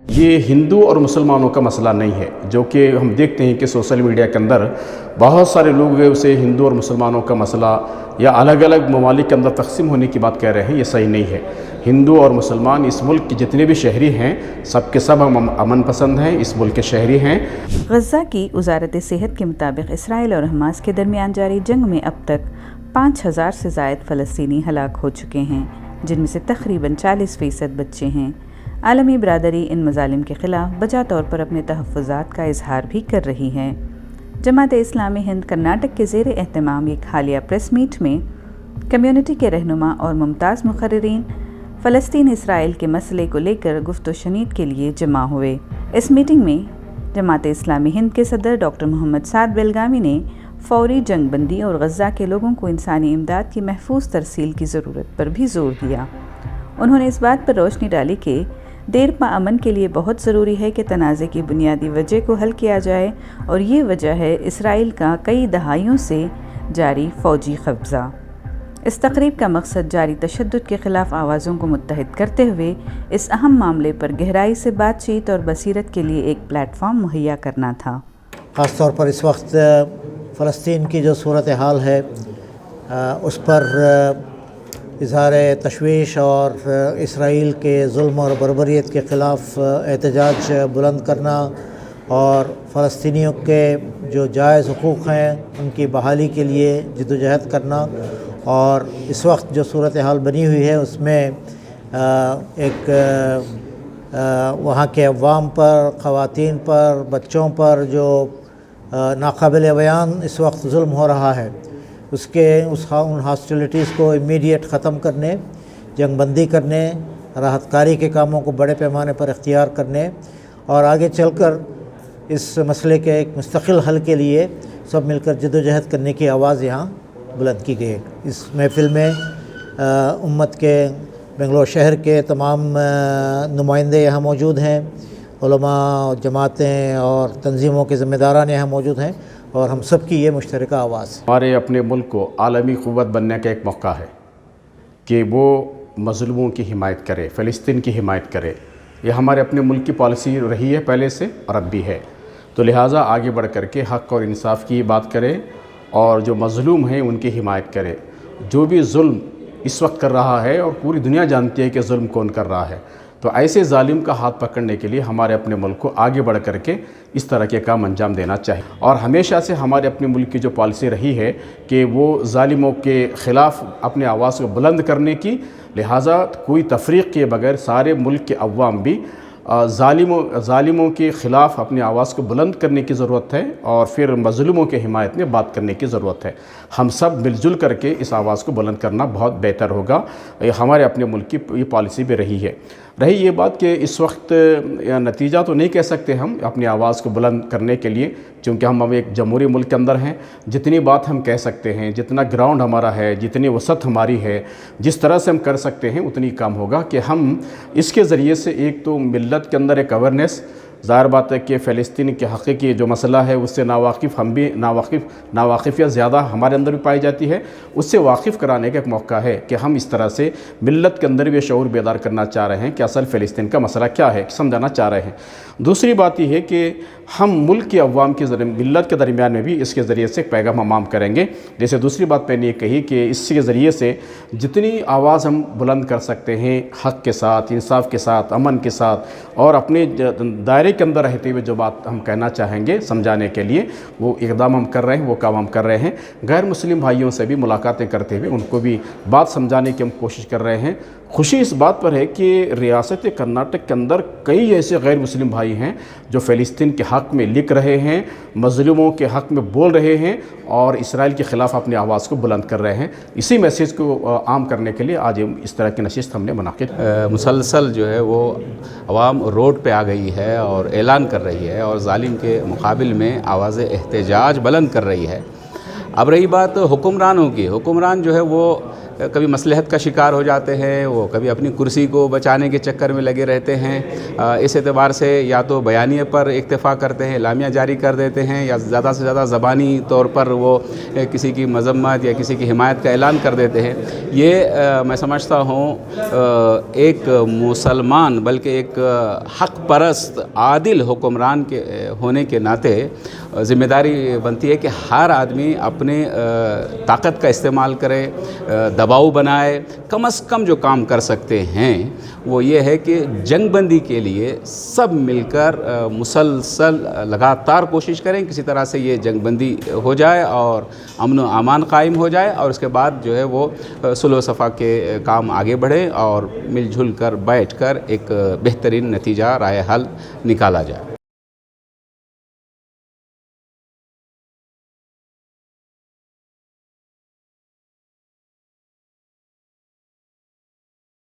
یہ ہندو اور مسلمانوں کا مسئلہ نہیں ہے، جو کہ ہم دیکھتے ہیں کہ سوشل میڈیا کے اندر بہت سارے لوگ اسے ہندو اور مسلمانوں کا مسئلہ یا الگ الگ ممالک کے اندر تقسیم ہونے کی بات کہہ رہے ہیں۔ یہ صحیح نہیں ہے۔ ہندو اور مسلمان اس ملک کے جتنے بھی شہری ہیں سب کے سب ہم امن پسند ہیں، اس ملک کے شہری ہیں۔ غزہ کی وزارت صحت کے مطابق اسرائیل اور حماس کے درمیان جاری جنگ میں اب تک 5000 سے زائد فلسطینی ہلاک ہو چکے ہیں، جن میں سے تقریباً 40% بچے ہیں۔ عالمی برادری ان مظالم کے خلاف بجا طور پر اپنے تحفظات کا اظہار بھی کر رہی ہے۔ جماعت اسلامی ہند کرناٹک کے زیر اہتمام ایک حالیہ پریس میٹ میں کمیونٹی کے رہنما اور ممتاز مقررین فلسطین اسرائیل کے مسئلے کو لے کر گفت و شنید کے لیے جمع ہوئے۔ اس میٹنگ میں جماعت اسلامی ہند کے صدر ڈاکٹر محمد سعد بیلگامی نے فوری جنگ بندی اور غزہ کے لوگوں کو انسانی امداد کی محفوظ ترسیل کی ضرورت پر بھی زور دیا۔ انہوں نے اس بات پر روشنی ڈالی کہ دیر پا امن کے لیے بہت ضروری ہے کہ تنازع کی بنیادی وجہ کو حل کیا جائے، اور یہ وجہ ہے اسرائیل کا کئی دہائیوں سے جاری فوجی قبضہ۔ اس تقریب کا مقصد جاری تشدد کے خلاف آوازوں کو متحد کرتے ہوئے اس اہم معاملے پر گہرائی سے بات چیت اور بصیرت کے لیے ایک پلیٹ فارم مہیا کرنا تھا۔ خاص طور پر اس وقت فلسطین کی جو صورتحال ہے اس پر اظہار تشویش اور اسرائیل کے ظلم اور بربریت کے خلاف احتجاج بلند کرنا اور فلسطینیوں کے جو جائز حقوق ہیں ان کی بحالی کے لیے جدوجہد کرنا، اور اس وقت جو صورتحال بنی ہوئی ہے اس میں ایک وہاں کے عوام پر، خواتین پر، بچوں پر جو ناقابل بیان اس وقت ظلم ہو رہا ہے، ان ہاسٹیلیٹیز کو امیڈیٹ ختم کرنے، جنگ بندی کرنے، راحت کاری کے کاموں کو بڑے پیمانے پر اختیار کرنے اور آگے چل کر اس مسئلے کے ایک مستقل حل کے لیے سب مل کر جدوجہد کرنے کی آواز یہاں بلند کی گئی۔ اس محفل میں امت کے بنگلور شہر کے تمام نمائندے یہاں موجود ہیں، علماء، جماعتیں اور تنظیموں کے ذمہ داران یہاں موجود ہیں، اور ہم سب کی یہ مشترکہ آواز۔ ہمارے اپنے ملک کو عالمی قوت بننے کا ایک موقع ہے کہ وہ مظلوموں کی حمایت کرے، فلسطین کی حمایت کرے۔ یہ ہمارے اپنے ملک کی پالیسی رہی ہے پہلے سے اور اب بھی ہے، تو لہٰذا آگے بڑھ کر کے حق اور انصاف کی بات کرے اور جو مظلوم ہیں ان کی حمایت کرے۔ جو بھی ظلم اس وقت کر رہا ہے اور پوری دنیا جانتی ہے کہ ظلم کون کر رہا ہے، تو ایسے ظالم کا ہاتھ پکڑنے کے لیے ہمارے اپنے ملک کو آگے بڑھ کر کے اس طرح کے کام انجام دینا چاہیے۔ اور ہمیشہ سے ہمارے اپنے ملک کی جو پالیسی رہی ہے کہ وہ ظالموں کے خلاف اپنے آواز کو بلند کرنے کی، لہٰذا کوئی تفریق کیے بغیر سارے ملک کے عوام بھی ظالموں کے خلاف اپنی آواز کو بلند کرنے کی ضرورت ہے، اور پھر مظلوموں کے حمایت میں بات کرنے کی ضرورت ہے۔ ہم سب مل جل کر کے اس آواز کو بلند کرنا بہت بہتر ہوگا۔ ہمارے اپنے ملک کی یہ پالیسی بھی رہی ہے۔ رہی یہ بات کہ اس وقت نتیجہ تو نہیں کہہ سکتے ہم اپنی آواز کو بلند کرنے کے لیے، چونکہ ہم اب ایک جمہوری ملک کے اندر ہیں۔ جتنی بات ہم کہہ سکتے ہیں، جتنا گراؤنڈ ہمارا ہے، جتنی وسعت ہماری ہے، جس طرح سے ہم کر سکتے ہیں اتنی کام ہوگا کہ ہم اس کے ذریعے سے ایک تو ملت کے اندر ایک اویرنیس، ظاہر بات ہے کہ فلسطین کے حقیقی جو مسئلہ ہے اس سے ناواقف ہم بھی ناواقفیت زیادہ ہمارے اندر بھی پائی جاتی ہے، اس سے واقف کرانے کا ایک موقع ہے کہ ہم اس طرح سے ملت کے اندر بھی شعور بیدار کرنا چاہ رہے ہیں کہ اصل فلسطین کا مسئلہ کیا ہے، سمجھانا چاہ رہے ہیں۔ دوسری بات یہ ہے کہ ہم ملک کے عوام کے ملت کے درمیان میں بھی اس کے ذریعے سے ایک پیغام ہم عام کریں گے۔ جیسے دوسری بات میں نے یہ کہی کہ اس کے ذریعے سے جتنی آواز ہم بلند کر سکتے ہیں حق کے ساتھ، انصاف کے ساتھ، امن کے ساتھ، اور اپنے دائرے کے اندر رہتے ہوئے جو بات ہم کہنا چاہیں گے سمجھانے کے لیے، وہ اقدام ہم کر رہے ہیں، وہ کام ہم کر رہے ہیں۔ غیر مسلم بھائیوں سے بھی ملاقاتیں کرتے ہوئے ان کو بھی بات سمجھانے کی ہم کوشش کر رہے ہیں۔ خوشی اس بات پر ہے کہ ریاست کرناٹک کے اندر کئی ایسے غیر مسلم بھائی ہیں جو فلسطین کے حق میں لکھ رہے ہیں، مظلوموں کے حق میں بول رہے ہیں، اور اسرائیل کے خلاف اپنی آواز کو بلند کر رہے ہیں۔ اسی میسیج کو عام کرنے کے لیے آج اس طرح کی نشست ہم نے منعقد مسلسل جو ہے وہ عوام روڈ پہ آ گئی ہے اور اعلان کر رہی ہے اور ظالم کے مقابل میں آواز احتجاج بلند کر رہی ہے۔ اب رہی بات حکمرانوں کی، حکمران جو ہے وہ کبھی مصلحت کا شکار ہو جاتے ہیں، وہ کبھی اپنی کرسی کو بچانے کے چکر میں لگے رہتے ہیں۔ اس اعتبار سے یا تو بیانیے پر اکتفا کرتے ہیں، اعلامیہ جاری کر دیتے ہیں، یا زیادہ سے زیادہ زبانی طور پر وہ کسی کی مذمت یا کسی کی حمایت کا اعلان کر دیتے ہیں۔ یہ میں سمجھتا ہوں ایک مسلمان بلکہ ایک حق پرست عادل حکمران کے ہونے کے ناطے ذمہ داری بنتی ہے کہ ہر آدمی اپنے طاقت کا استعمال کرے، دباؤ بنائے۔ کم از کم جو کام کر سکتے ہیں وہ یہ ہے کہ جنگ بندی کے لیے سب مل کر مسلسل لگاتار کوشش کریں، کسی طرح سے یہ جنگ بندی ہو جائے اور امن و امان قائم ہو جائے، اور اس کے بعد جو ہے وہ صلح و صفا کے کام آگے بڑھیں اور مل جل کر بیٹھ کر ایک بہترین نتیجہ رائے حل نکالا جائے۔